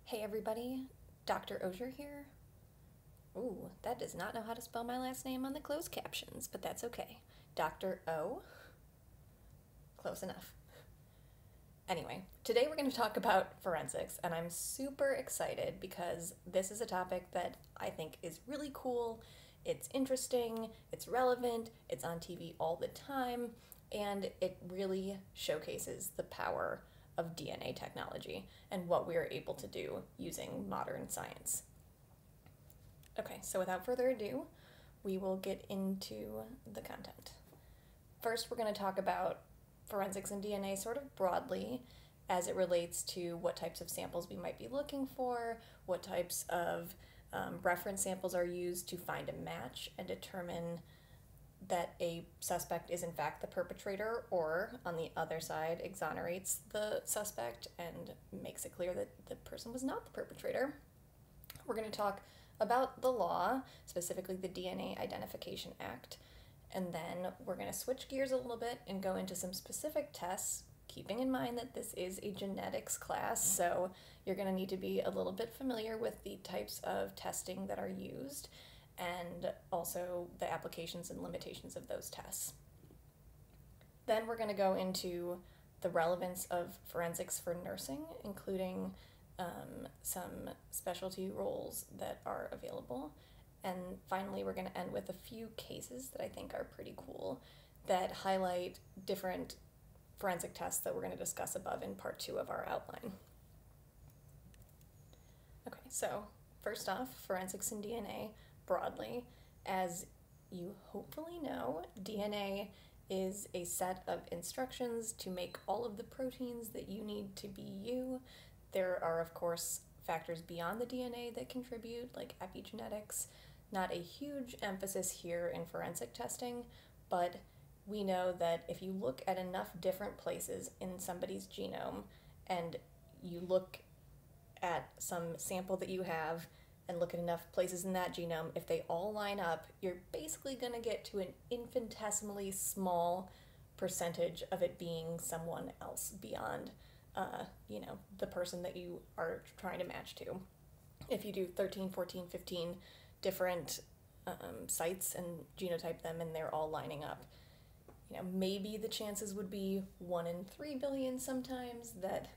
Hey everybody, Dr. Osier here. Ooh, that does not know how to spell my last name on the closed captions, but that's okay. Dr. O? Close enough. Anyway, today we're going to talk about forensics, and I'm super excited because this is a topic that I think is really cool. It's interesting, it's relevant, it's on TV all the time, and it really showcases the power of DNA technology and what we are able to do using modern science. Okay, so without further ado, we will get into the content. First, we're going to talk about forensics and DNA sort of broadly as it relates to what types of samples we might be looking for, what types of reference samples are used to find a match and determine that a suspect is in fact the perpetrator, or on the other side, exonerates the suspect and makes it clear that the person was not the perpetrator. We're going to talk about the law, specifically the DNA Identification Act, and then we're going to switch gears a little bit and go into some specific tests, keeping in mind that this is a genetics class, so you're going to need to be a little bit familiar with the types of testing that are used and also the applications and limitations of those tests. Then we're going to go into the relevance of forensics for nursing, including some specialty roles that are available. And finally, we're going to end with a few cases that I think are pretty cool that highlight different forensic tests that we're going to discuss above in part 2 of our outline. Okay, so first off, forensics and DNA broadly. As you hopefully know, DNA is a set of instructions to make all of the proteins that you need to be you. There are, of course, factors beyond the DNA that contribute, like epigenetics. Not a huge emphasis here in forensic testing, but we know that if you look at enough different places in somebody's genome and you look at some sample that you have and look at enough places in that genome, if they all line up, you're basically going to get to an infinitesimally small percentage of it being someone else beyond the person that you are trying to match to. If you do 13, 14, 15 different sites and genotype them and they're all lining up, maybe the chances would be 1 in 3 billion sometimes that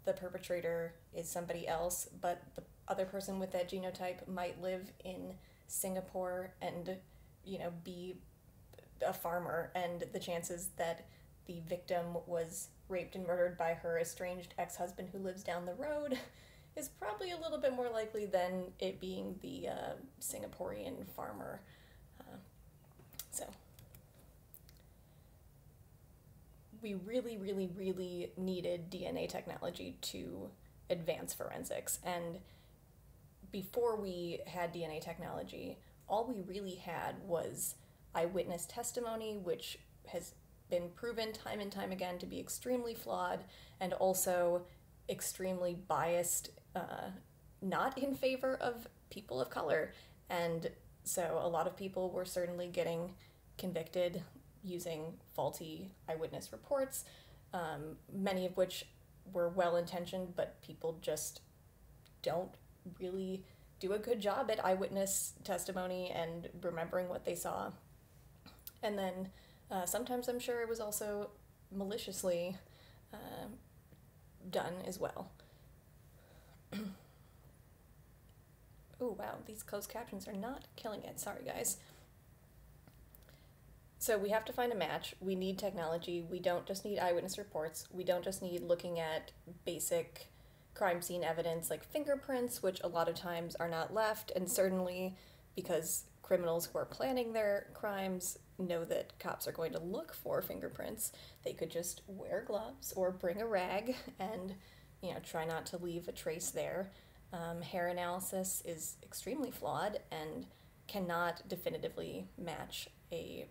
the perpetrator is somebody else, but the other person with that genotype might live in Singapore and, be a farmer, and the chances that the victim was raped and murdered by her estranged ex-husband who lives down the road is probably a little bit more likely than it being the Singaporean farmer. So we really, really, really needed DNA technology to advance forensics. And before we had DNA technology, all we really had was eyewitness testimony, which has been proven time and time again to be extremely flawed and also extremely biased, not in favor of people of color. And so a lot of people were certainly getting convicted using faulty eyewitness reports, many of which were well-intentioned, but people just don't really do a good job at eyewitness testimony and remembering what they saw. And then sometimes I'm sure it was also maliciously done as well. Oh wow, these closed captions are not killing it. Sorry, guys. So we have to find a match. We need technology. We don't just need eyewitness reports. We don't just need looking at basic crime scene evidence like fingerprints, which a lot of times are not left, and certainly because criminals who are planning their crimes know that cops are going to look for fingerprints, they could just wear gloves or bring a rag and try not to leave a trace there. Hair analysis is extremely flawed and cannot definitively match a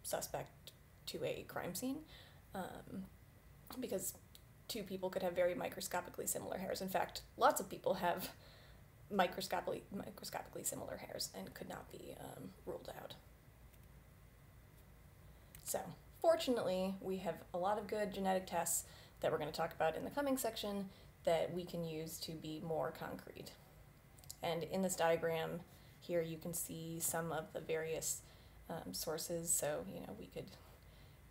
suspect to a crime scene, because two people could have very microscopically similar hairs. In fact, lots of people have microscopically similar hairs and could not be ruled out. So fortunately, we have a lot of good genetic tests that we're going to talk about in the coming section that we can use to be more concrete. And in this diagram here you can see some of the various sources. So, we could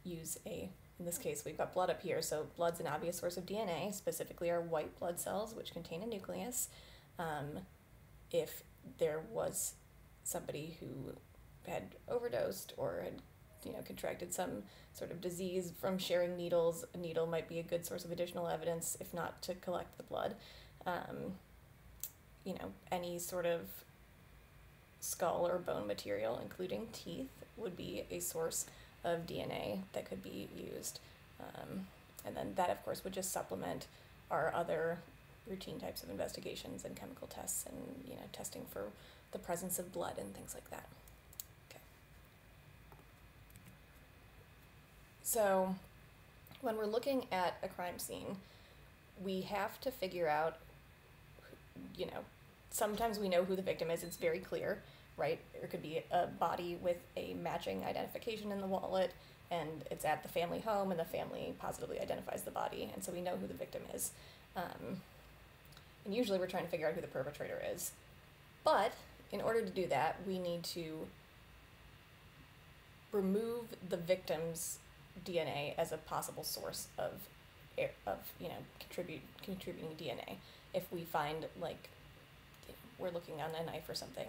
use in this case we've got blood up here, so blood's an obvious source of DNA, specifically our white blood cells, which contain a nucleus. If there was somebody who had overdosed or had contracted some sort of disease from sharing needles, a needle might be a good source of additional evidence, if not to collect the blood. Any sort of skull or bone material, including teeth, would be a source of DNA that could be used. And then that, of course, would just supplement our other routine types of investigations and chemical tests and, testing for the presence of blood and things like that. Okay. So when we're looking at a crime scene, we have to figure out, sometimes we know who the victim is, it's very clear, right? There could be a body with a matching identification in the wallet, and it's at the family home, and the family positively identifies the body, and so we know who the victim is. And usually we're trying to figure out who the perpetrator is. But in order to do that, we need to remove the victim's DNA as a possible source of contributing DNA. If we find, we're looking on a knife or something,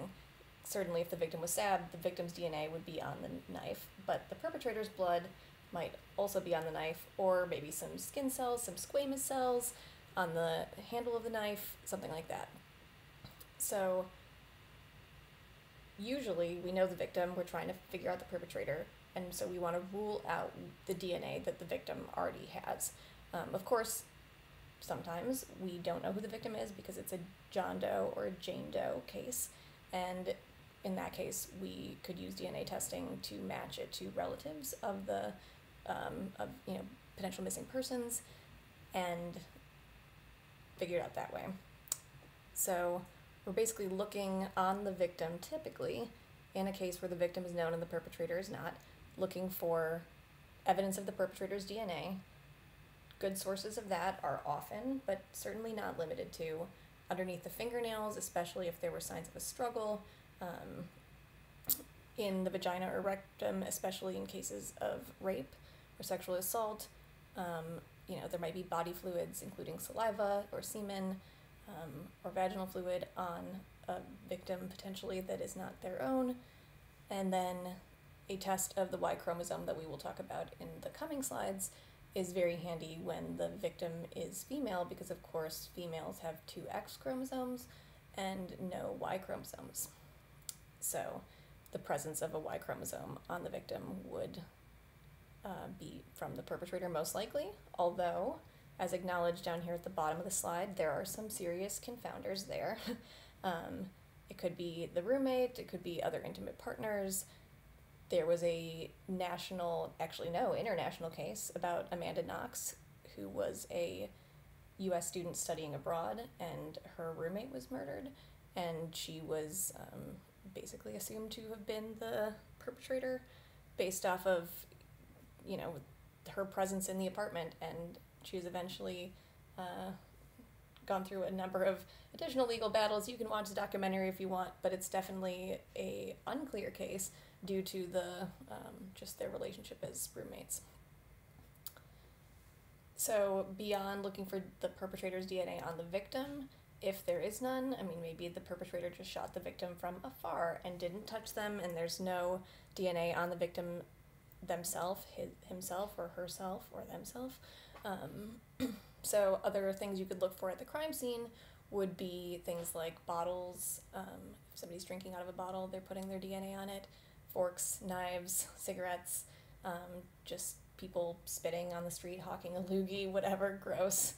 certainly if the victim was stabbed, the victim's DNA would be on the knife, but the perpetrator's blood might also be on the knife, or maybe some skin cells, some squamous cells on the handle of the knife, something like that. So usually we know the victim, we're trying to figure out the perpetrator, and so we want to rule out the DNA that the victim already has. Of course, sometimes we don't know who the victim is because it's a John Doe or a Jane Doe case, and in that case we could use DNA testing to match it to relatives of the potential missing persons and figure it out that way. So we're basically looking on the victim, typically in a case where the victim is known and the perpetrator is not, looking for evidence of the perpetrator's DNA. Good sources of that are often, but certainly not limited to, underneath the fingernails, especially if there were signs of a struggle, in the vagina or rectum, especially in cases of rape or sexual assault. There might be body fluids, including saliva or semen, or vaginal fluid on a victim potentially that is not their own. And then a test of the Y chromosome that we will talk about in the coming slides is very handy when the victim is female, because of course females have 2 X chromosomes and no Y chromosomes. So the presence of a Y chromosome on the victim would be from the perpetrator most likely, although, as acknowledged down here at the bottom of the slide, there are some serious confounders there. It could be the roommate, it could be other intimate partners. There was a international case about Amanda Knox, who was a U.S. student studying abroad, and her roommate was murdered, and she was basically assumed to have been the perpetrator based off of, her presence in the apartment, and she was eventually gone through a number of additional legal battles. You can watch the documentary if you want, but it's definitely a unclear case due to the just their relationship as roommates. So beyond looking for the perpetrator's DNA on the victim, if there is none, maybe the perpetrator just shot the victim from afar and didn't touch them, and there's no DNA on the victim himself or herself or themselves. So other things you could look for at the crime scene would be things like bottles. If somebody's drinking out of a bottle, they're putting their DNA on it. Forks, knives, cigarettes, just people spitting on the street, hawking a loogie, whatever, gross.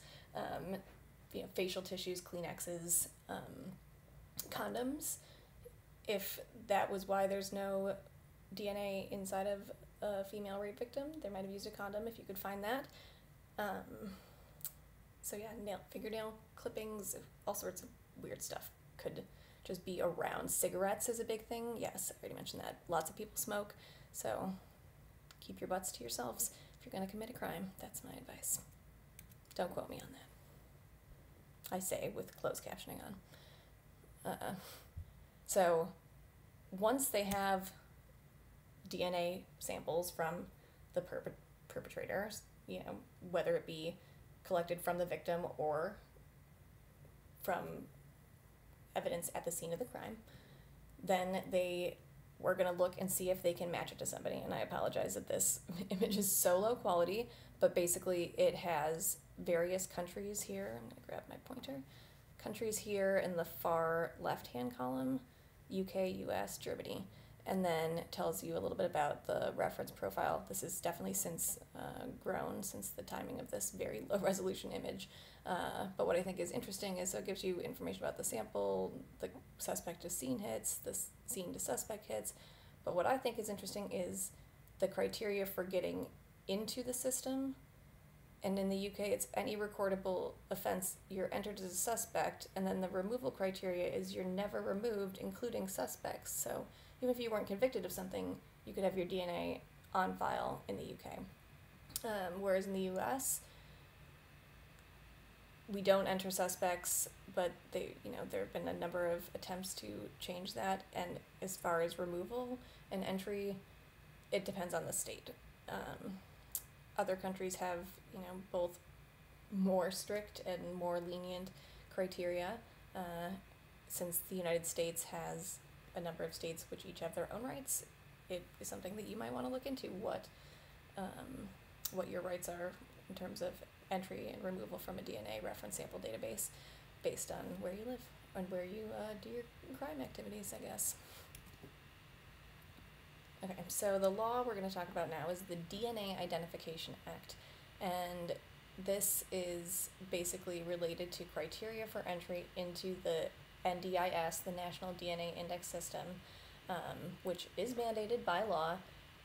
Facial tissues, Kleenexes, condoms. If that was why there's no DNA inside of a female rape victim, they might have used a condom if you could find that. Fingernail clippings, all sorts of weird stuff could just be around. Cigarettes is a big thing. Yes, I already mentioned that. Lots of people smoke, so keep your butts to yourselves if you're going to commit a crime. That's my advice. Don't quote me on that. I say with closed captioning on. So once they have DNA samples from the perpetrators, whether it be collected from the victim or from evidence at the scene of the crime, then we're going to look and see if they can match it to somebody. And I apologize that this image is so low quality, but basically it has various countries here. I'm going to grab my pointer. Countries here in the far left-hand column, UK, US, Germany, and then tells you a little bit about the reference profile. This is definitely since grown since the timing of this very low resolution image. But what I think is interesting is it gives you information about the sample, the suspect to scene hits, the scene to suspect hits. But what I think is interesting is the criteria for getting into the system. And in the UK, it's any recordable offense, you're entered as a suspect, and then the removal criteria is you're never removed, including suspects. So even if you weren't convicted of something, you could have your DNA on file in the UK. Whereas in the US, we don't enter suspects, but there have been a number of attempts to change that. And as far as removal and entry, it depends on the state. Other countries have, both more strict and more lenient criteria, since the United States has a number of states which each have their own rights. It is something that you might want to look into, what your rights are in terms of entry and removal from a DNA reference sample database based on where you live and where you do your crime activities, I guess. Okay, so the law we're going to talk about now is the DNA Identification Act, and this is basically related to criteria for entry into the NDIS, the National DNA Index System, which is mandated by law,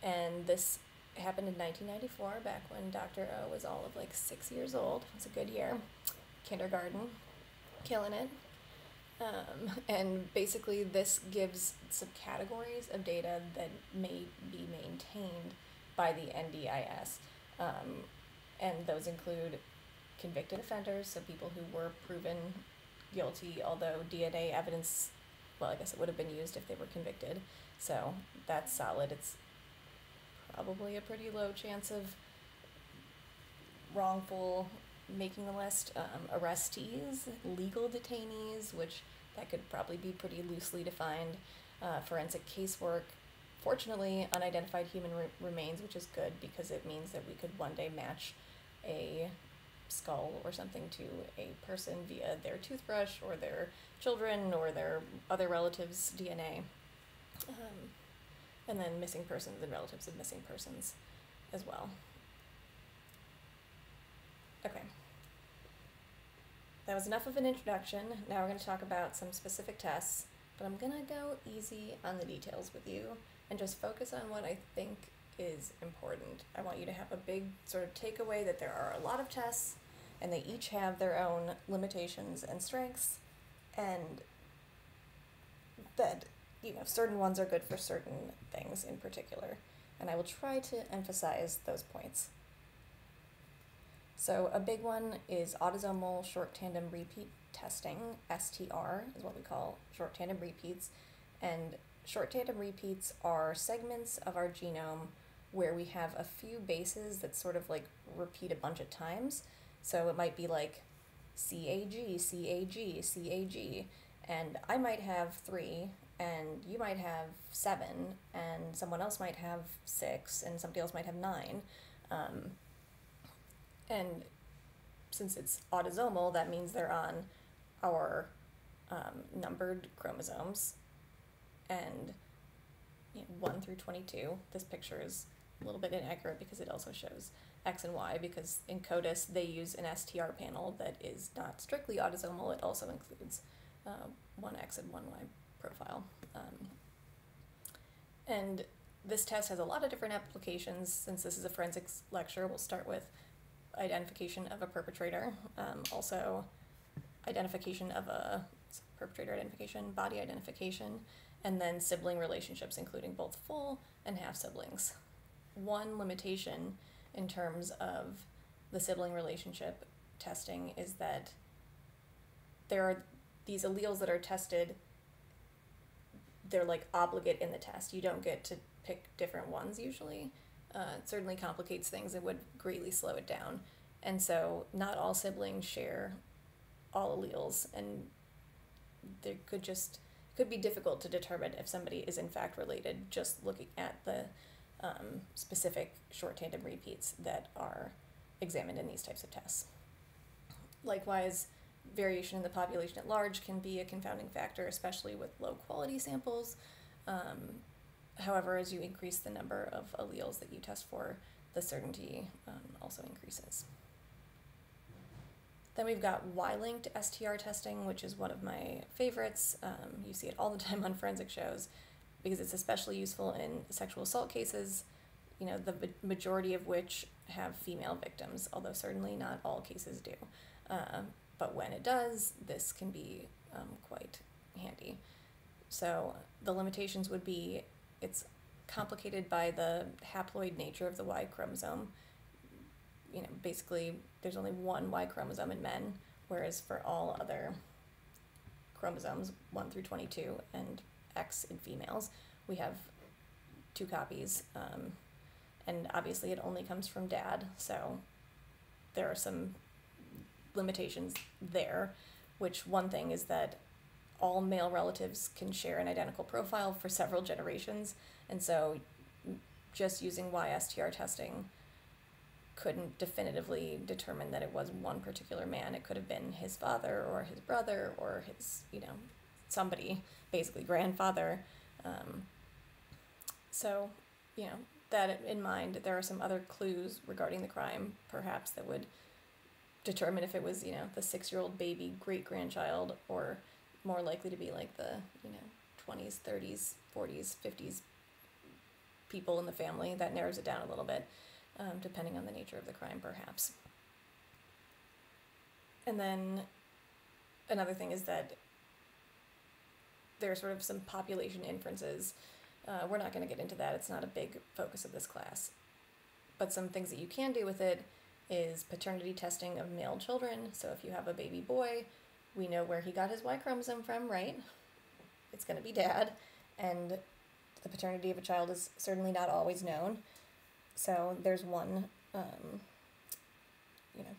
and this happened in 1994, back when Dr. O was all of 6 years old. It was a good year. Kindergarten, killing it. And basically this gives some categories of data that may be maintained by the NDIS. And those include convicted offenders, so people who were proven guilty, although DNA evidence, well, I guess it would have been used if they were convicted. So that's solid. It's probably a pretty low chance of wrongful making the list. Arrestees, legal detainees, which that could probably be pretty loosely defined. Forensic casework. Fortunately, unidentified human remains, which is good because it means that we could one day match a skull or something to a person via their toothbrush or their children or their other relatives' DNA. And then missing persons and relatives of missing persons as well. Okay. That was enough of an introduction. Now we're going to talk about some specific tests, but I'm going to go easy on the details with you and just focus on what I think is important. I want you to have a big sort of takeaway that there are a lot of tests and they each have their own limitations and strengths, and that certain ones are good for certain things in particular, and I will try to emphasize those points. So a big one is autosomal short tandem repeat testing. STR is what we call short tandem repeats, and short tandem repeats are segments of our genome where we have a few bases that sort of repeat a bunch of times. So it might be CAG, CAG, CAG, and I might have 3, and you might have 7, and someone else might have 6, and somebody else might have 9. And since it's autosomal, that means they're on our numbered chromosomes, and 1 through 22. This picture is a little bit inaccurate because it also shows X and Y, because in CODIS they use an STR panel that is not strictly autosomal. It also includes one X and one Y profile. And this test has a lot of different applications. Since this is a forensics lecture, we'll start with identification of a perpetrator, also identification of a perpetrator identification, body identification, and then sibling relationships, including both full and half siblings. One limitation in terms of the sibling relationship testing is that there are these alleles that are tested, they're like obligate in the test. You don't get to pick different ones usually. It certainly complicates things. It would greatly slow it down. And so not all siblings share all alleles, and there could be difficult to determine if somebody is in fact related just looking at the specific short tandem repeats that are examined in these types of tests. Likewise, variation in the population at large can be a confounding factor, especially with low quality samples. However, as you increase the number of alleles that you test for, the certainty also increases. Then we've got Y-linked STR testing, which is one of my favorites. You see it all the time on forensic shows because it's especially useful in sexual assault cases, you know, the majority of which have female victims, although certainly not all cases do. But when it does, this can be quite handy. So the limitations would be it's complicated by the haploid nature of the Y chromosome. You know, basically there's only one Y chromosome in men, whereas for all other chromosomes, 1 through 22 and X in females, we have 2 copies. And obviously it only comes from dad, so there are some limitations there, which one thing is that all male relatives can share an identical profile for several generations, and so just using YSTR testing couldn't definitively determine that it was one particular man. It could have been his father or his brother or his, you know, somebody, basically grandfather. So, you know, that in mind, there are some other clues regarding the crime, perhaps, that would determine if it was, you know, the 6-year-old baby great-grandchild, or more likely to be like the, you know, 20s, 30s, 40s, 50s people in the family. That narrows it down a little bit, depending on the nature of the crime, perhaps. And then another thing is that there are sort of some population inferences. We're not going to get into that. It's not a big focus of this class. But some things that you can do with it is paternity testing of male children. So if you have a baby boy, we know where he got his Y chromosome from, right? It's going to be dad. And the paternity of a child is certainly not always known. So there's one, you know,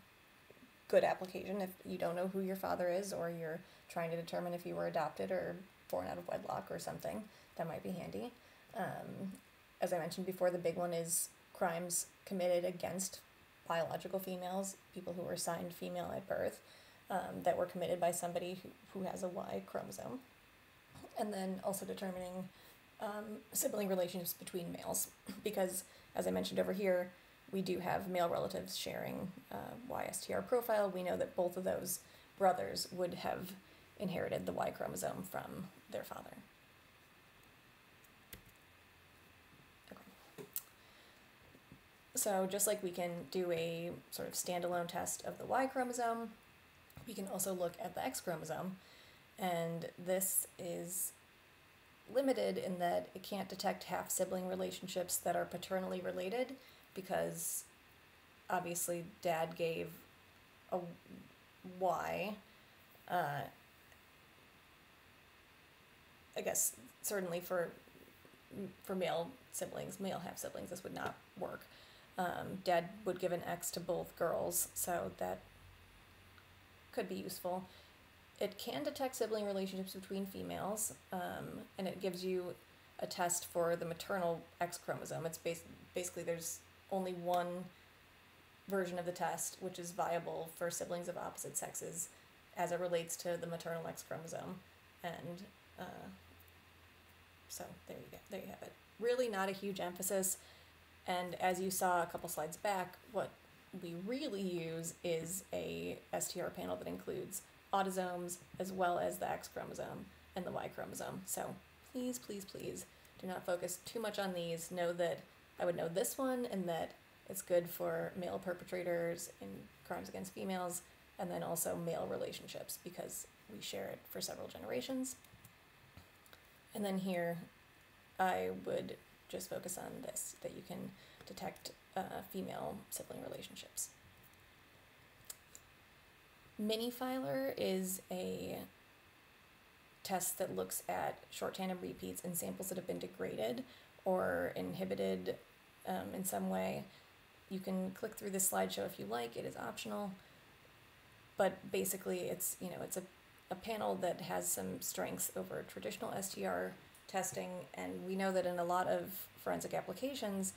good application if you don't know who your father is, or you're trying to determine if you were adopted or born out of wedlock or something. That might be handy. As I mentioned before, the big one is crimes committed against biological females, people who were assigned female at birth, that were committed by somebody who has a Y chromosome. And then also determining sibling relationships between males, because as I mentioned over here, we do have male relatives sharing YSTR profile. We know that both of those brothers would have inherited the Y chromosome from their father. Okay. So just like we can do a sort of standalone test of the Y chromosome, we can also look at the X chromosome, and this is limited in that it can't detect half-sibling relationships that are paternally related, because obviously dad gave a Y. I guess certainly for male siblings, male half-siblings, this would not work. Dad would give an X to both girls, so that could be useful. It can detect sibling relationships between females, and it gives you a test for the maternal X chromosome. It's basically there's only one version of the test which is viable for siblings of opposite sexes as it relates to the maternal X chromosome, and so there you go. There you have it. Really not a huge emphasis, and as you saw a couple slides back, what we really use is a STR panel that includes autosomes as well as the X chromosome and the Y chromosome. So please, please, please do not focus too much on these. Know that I would know this one, and that it's good for male perpetrators in crimes against females, and then also male relationships, because we share it for several generations. And then here I would just focus on this, that you can detect female sibling relationships. Minifiler is a test that looks at short tandem repeats in samples that have been degraded or inhibited in some way. You can click through this slideshow if you like, it is optional, but basically it's a panel that has some strengths over traditional STR testing, and we know that in a lot of forensic applications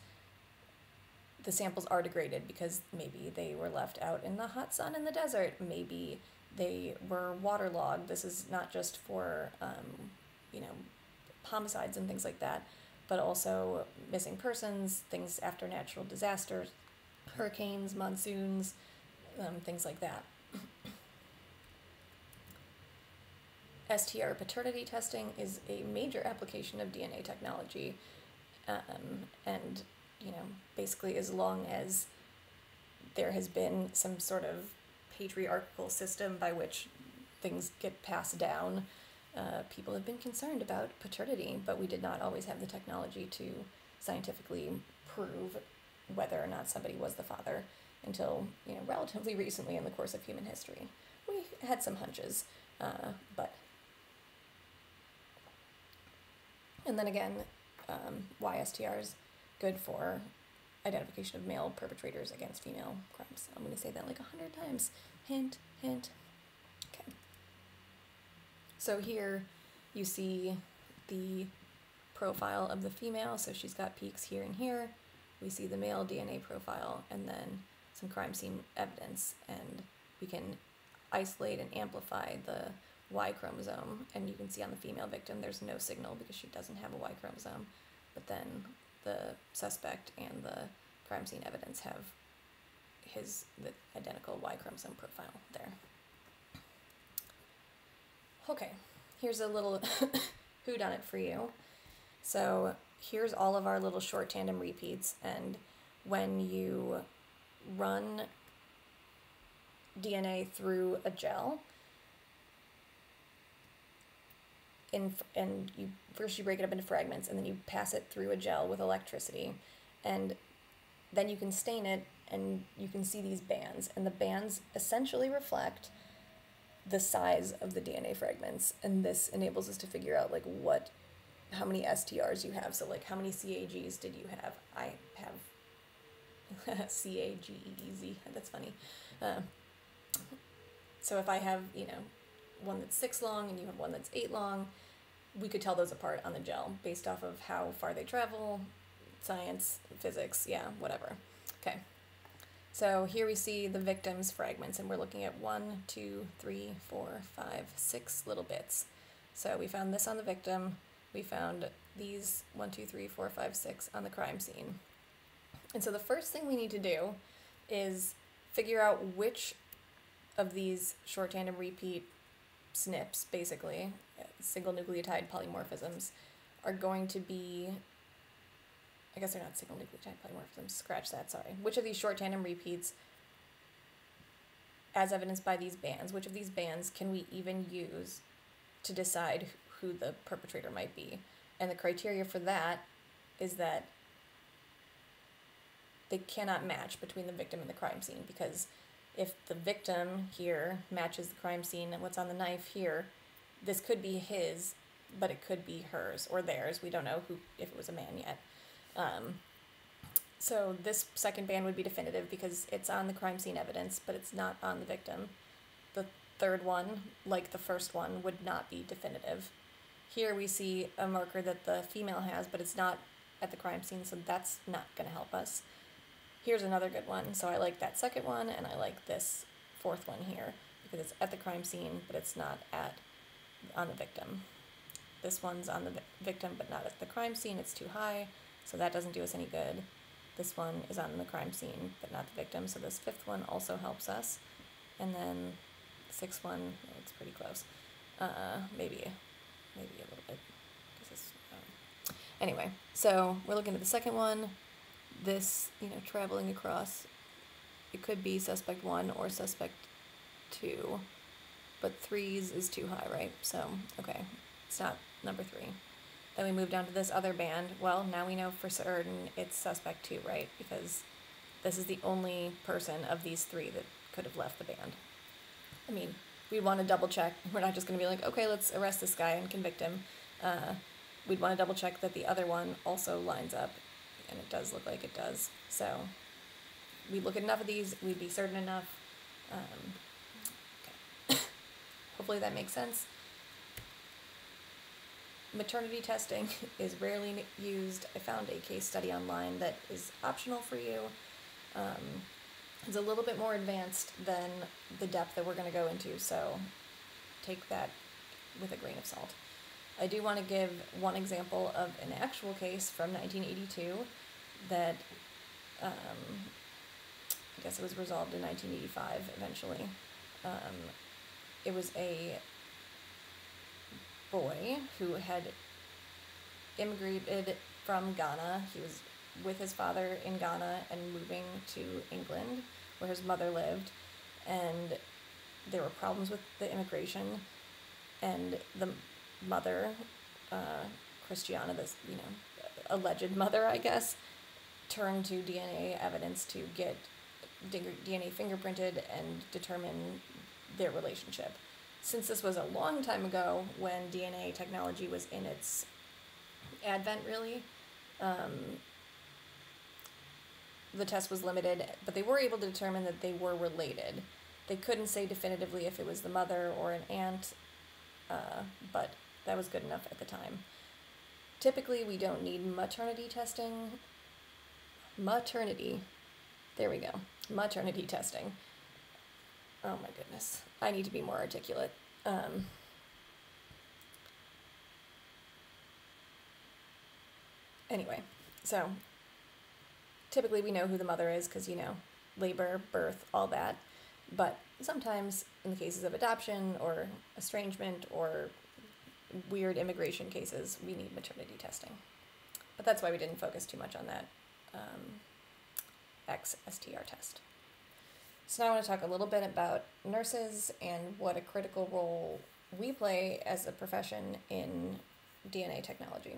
the samples are degraded because maybe they were left out in the hot sun in the desert, maybe they were waterlogged. This is not just for homicides and things like that, but also missing persons, things after natural disasters, hurricanes, monsoons, things like that. STR paternity testing is a major application of DNA technology, and basically as long as there has been some sort of patriarchal system by which things get passed down, people have been concerned about paternity, but we did not always have the technology to scientifically prove whether or not somebody was the father until relatively recently in the course of human history. We had some hunches, but and then again, why STR is good for identification of male perpetrators against female crimes. I'm going to say that like 100 times. Hint, hint. Okay. So here you see the profile of the female. So she's got peaks here and here. We see the male DNA profile and then some crime scene evidence. And we can isolate and amplify the Y chromosome. And you can see on the female victim there's no signal because she doesn't have a Y chromosome. But then the suspect and the crime scene evidence have the identical Y chromosome profile there. Okay, here's a little whodunit for you. So here's all of our little short tandem repeats, and when you run DNA through a gel, and you break it up into fragments, and then you pass it through a gel with electricity, and then you can stain it, and you can see these bands, and the bands essentially reflect the size of the DNA fragments, and this enables us to figure out like how many STRs you have. So like how many CAGs did you have? I have CAGEZ. That's funny. So if I have one that's 6 long and you have one that's 8 long, we could tell those apart on the gel based off of how far they travel, science, physics, yeah, whatever. Okay. So here we see the victim's fragments, and we're looking at 1, 2, 3, 4, 5, 6 little bits. So we found this on the victim. We found these 1, 2, 3, 4, 5, 6 on the crime scene. And so the first thing we need to do is figure out which of these short tandem repeat SNPs, basically, single nucleotide polymorphisms, are going to be, I guess they're not single nucleotide polymorphisms, scratch that, sorry. Which of these short tandem repeats, as evidenced by these bands, which of these bands can we even use to decide who the perpetrator might be? And the criteria for that is that they cannot match between the victim and the crime scene, because if the victim here matches the crime scene and what's on the knife here, this could be his, but it could be hers or theirs. We don't know if it was a man yet. So this second band would be definitive because it's on the crime scene evidence, but it's not on the victim. The third one, like the first one, would not be definitive. Here we see a marker that the female has, but it's not at the crime scene, so that's not going to help us. Here's another good one. So I like that second one, and I like this fourth one here because it's at the crime scene, but it's not on the victim. This one's on the victim, but not at the crime scene. It's too high, so that doesn't do us any good. This one is on the crime scene, but not the victim, so this fifth one also helps us. And then the sixth one, it's pretty close. Maybe a little bit. Anyway, so we're looking at the second one. This, traveling across, it could be suspect 1 or suspect 2, but 3's is too high, right? So, okay, it's not number 3. Then we move down to this other band. Well, now we know for certain it's suspect 2, right? Because this is the only person of these 3 that could have left the band. I mean, we'd want to double check. We're not just going to be like, okay, let's arrest this guy and convict him. We'd want to double check that the other one also lines up, and it does look like it does. So we'd look at enough of these, we'd be certain enough. Okay. Hopefully that makes sense. Maternity testing is rarely used. I found a case study online that is optional for you. It's a little bit more advanced than the depth that we're going to go into, so take that with a grain of salt. I do want to give one example of an actual case from 1982 that I guess it was resolved in 1985 eventually. It was a boy who had immigrated from Ghana. He was with his father in Ghana and moving to England where his mother lived, and there were problems with the immigration, and the mother, Christiana, this, alleged mother, I guess, turned to DNA evidence to get DNA fingerprinted and determine their relationship. Since this was a long time ago when DNA technology was in its advent, really, the test was limited, but they were able to determine that they were related. They couldn't say definitively if it was the mother or an aunt, but that was good enough at the time. Typically, we don't need maternity testing. Maternity testing. Oh my goodness. I need to be more articulate. Anyway, so typically we know who the mother is because, labor, birth, all that. But sometimes in the cases of adoption or estrangement or weird immigration cases, we need maternity testing. But that's why we didn't focus too much on that XSTR test. So now I want to talk a little bit about nurses and what a critical role we play as a profession in DNA technology.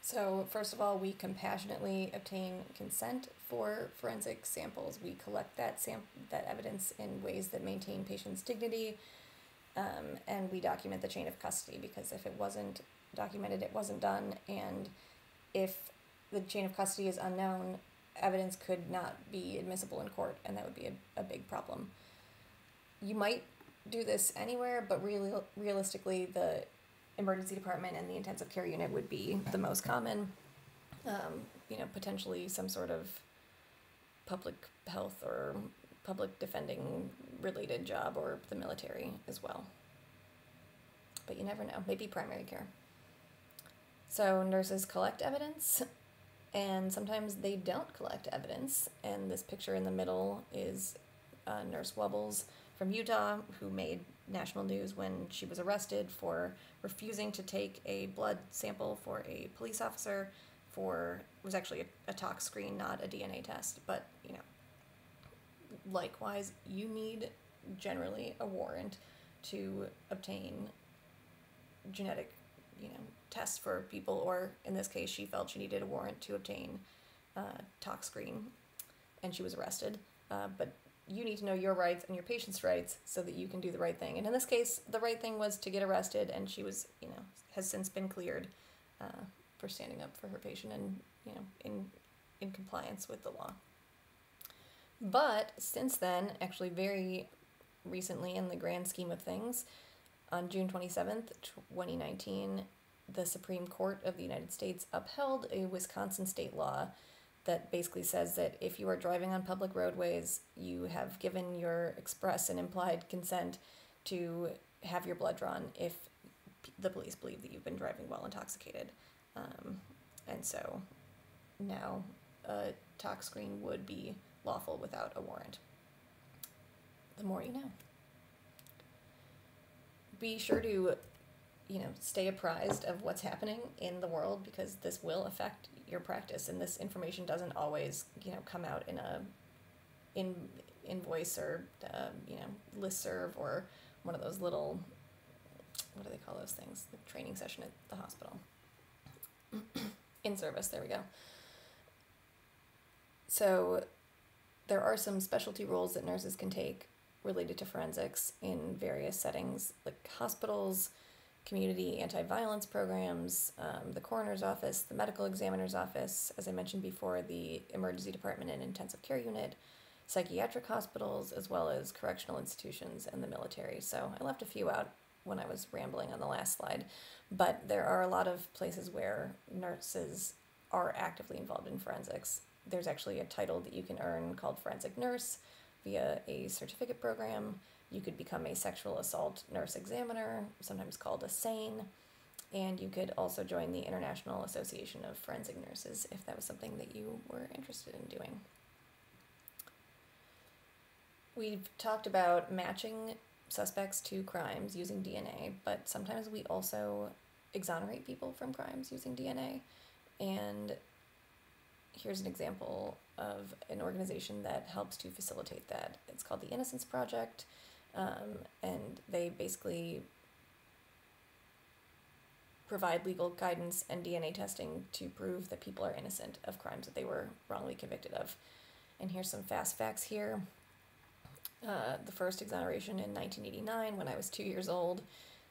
So first of all, we compassionately obtain consent for forensic samples. We collect that evidence in ways that maintain patients' dignity, and we document the chain of custody, because if it wasn't documented, it wasn't done, and if the chain of custody is unknown, evidence could not be admissible in court, and that would be a big problem. You might do this anywhere, but realistically, the emergency department and the intensive care unit would be the most common. Potentially some sort of public health or public defending related job, or the military as well. But you never know, maybe primary care. So nurses collect evidence, and sometimes they don't collect evidence. And this picture in the middle is Nurse Wubbles from Utah, who made national news when she was arrested for refusing to take a blood sample for a police officer it was actually a tox screen, not a DNA test. But, likewise, you need generally a warrant to obtain genetic, tests for people, or in this case, she felt she needed a warrant to obtain tox screen, and she was arrested. But you need to know your rights and your patient's rights so that you can do the right thing. And in this case, the right thing was to get arrested, and she was, has since been cleared for standing up for her patient and, in compliance with the law. But since then, actually very recently in the grand scheme of things, on June 27th, 2019, the Supreme Court of the United States upheld a Wisconsin state law that basically says that if you are driving on public roadways, you have given your express and implied consent to have your blood drawn if the police believe that you've been driving while intoxicated. And so now a tox screen would be lawful without a warrant. The more you know. Be sure to, stay apprised of what's happening in the world, because this will affect your practice, and this information doesn't always, come out in invoice or, listserv, or one of those little, what do they call those things? The training session at the hospital. In service, there we go. So There are some specialty roles that nurses can take related to forensics in various settings, like hospitals, community anti-violence programs, the coroner's office, the medical examiner's office, as I mentioned before, the emergency department and intensive care unit, psychiatric hospitals, as well as correctional institutions and the military. So I left a few out when I was rambling on the last slide, but there are a lot of places where nurses are actively involved in forensics. There's actually a title that you can earn called forensic nurse via a certificate program. You could become a sexual assault nurse examiner, sometimes called a SANE, and you could also join the International Association of Forensic Nurses if that was something that you were interested in doing. We've talked about matching suspects to crimes using DNA, but sometimes we also exonerate people from crimes using DNA. And here's an example of an organization that helps to facilitate that. It's called the Innocence Project, and they basically provide legal guidance and DNA testing to prove that people are innocent of crimes that they were wrongly convicted of. And here's some fast facts here. The first exoneration in 1989, when I was 2 years old.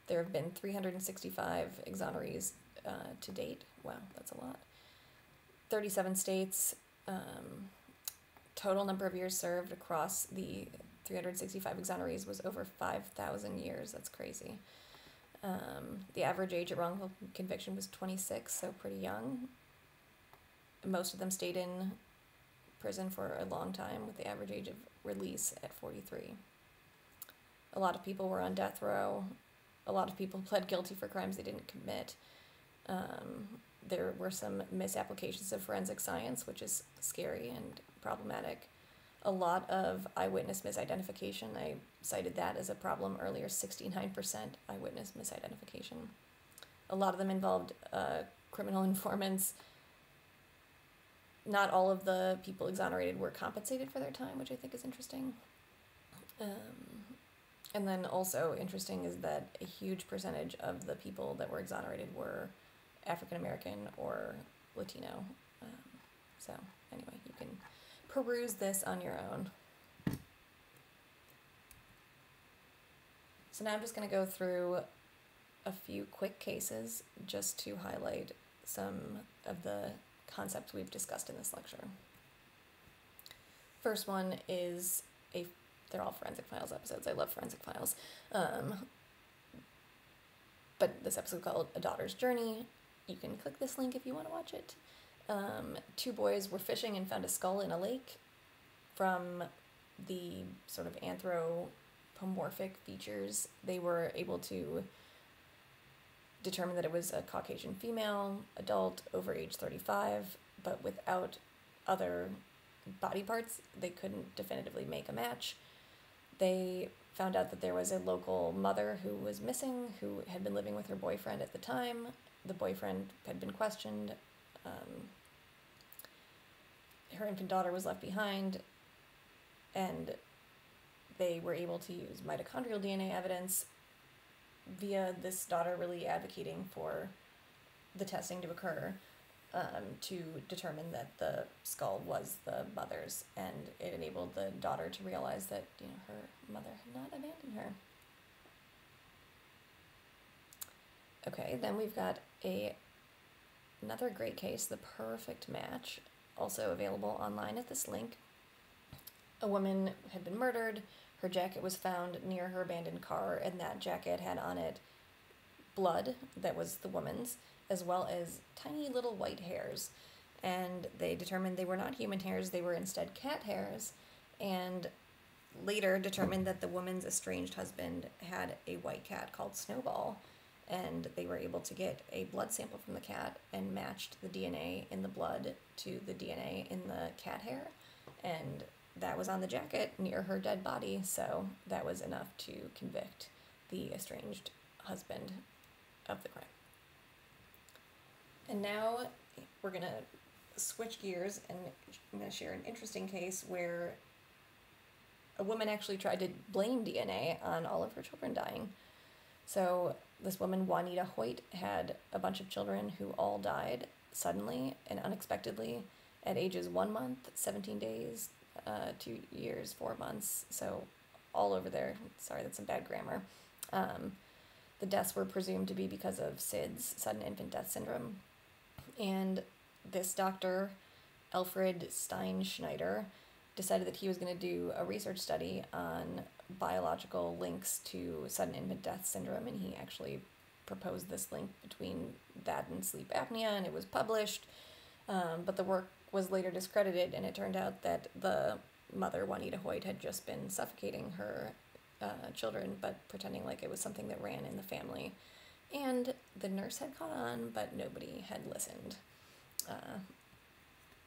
There have been 365 exonerees to date. Wow, that's a lot. 37 states. Total number of years served across the 365 exonerees was over 5,000 years. That's crazy. The average age at wrongful conviction was 26, so pretty young. Most of them stayed in prison for a long time, with the average age of release at 43. A lot of people were on death row. A lot of people pled guilty for crimes they didn't commit. There were some misapplications of forensic science, which is scary and problematic. A lot of eyewitness misidentification. I cited that as a problem earlier, 69% eyewitness misidentification. A lot of them involved criminal informants. Not all of the people exonerated were compensated for their time, which I think is interesting. And then also interesting is that a huge percentage of the people that were exonerated were African American or Latino. So anyway, you can peruse this on your own. So now I'm just going to go through a few quick cases just to highlight some of the concepts we've discussed in this lecture. First one is they're all Forensic Files episodes. I love Forensic Files. But this episode called A Daughter's Journey. You can click this link if you want to watch it. Two boys were fishing and found a skull in a lake. From the sort of anthropomorphic features, they were able to determine that it was a Caucasian female, adult, over age 35, but without other body parts, they couldn't definitively make a match. They found out that there was a local mother who was missing, who had been living with her boyfriend at the time. The boyfriend had been questioned. Her infant daughter was left behind, and they were able to use mitochondrial DNA evidence via this daughter really advocating for the testing to occur to determine that the skull was the mother's, and it enabled the daughter to realize that her mother had not abandoned her. Okay, then we've got another great case, The Perfect Match, also available online at this link. A woman had been murdered. Her jacket was found near her abandoned car, and that jacket had on it blood that was the woman's, as well as tiny little white hairs. And they determined they were not human hairs, they were instead cat hairs, and later determined that the woman's estranged husband had a white cat called Snowball, and they were able to get a blood sample from the cat and matched the DNA in the blood to the DNA in the cat hair, and that was on the jacket near her dead body, so that was enough to convict the estranged husband of the crime. And now we're going to switch gears, and I'm going to share an interesting case where a woman actually tried to blame DNA on all of her children dying. So this woman, Juanita Hoyt, had a bunch of children who all died suddenly and unexpectedly at ages 1 month, 17 days, 2 years, 4 months, so all over there. Sorry, that's some bad grammar. The deaths were presumed to be because of SIDS, sudden infant death syndrome. And this doctor, Alfred Steinschneider, decided that he was going to do a research study on biological links to sudden infant death syndrome, and he actually proposed this link between that and sleep apnea, and it was published. But the work was later discredited, and it turned out that the mother, Juanita Hoyt, had just been suffocating her children, but pretending like it was something that ran in the family. And the nurse had caught on, but nobody had listened.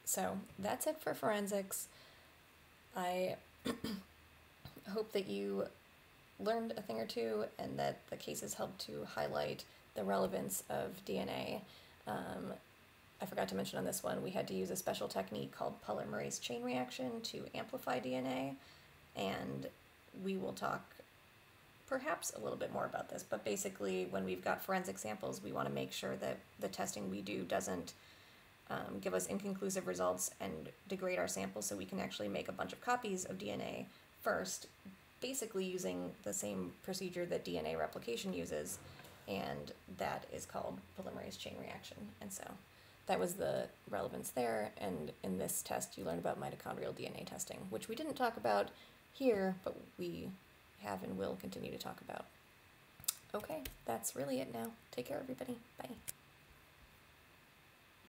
So that's it for forensics. I hope that you learned a thing or two and that the cases helped to highlight the relevance of DNA. I forgot to mention on this one, we had to use a special technique called polymerase chain reaction to amplify DNA, and we will talk perhaps a little bit more about this, but basically when we've got forensic samples, we want to make sure that the testing we do doesn't give us inconclusive results and degrade our sample, so we can actually make a bunch of copies of DNA first, basically using the same procedure that DNA replication uses, and that is called polymerase chain reaction. And so that was the relevance there, and in this test you learned about mitochondrial DNA testing, which we didn't talk about here, but we have and will continue to talk about. Okay, that's really it now. Take care, everybody. Bye.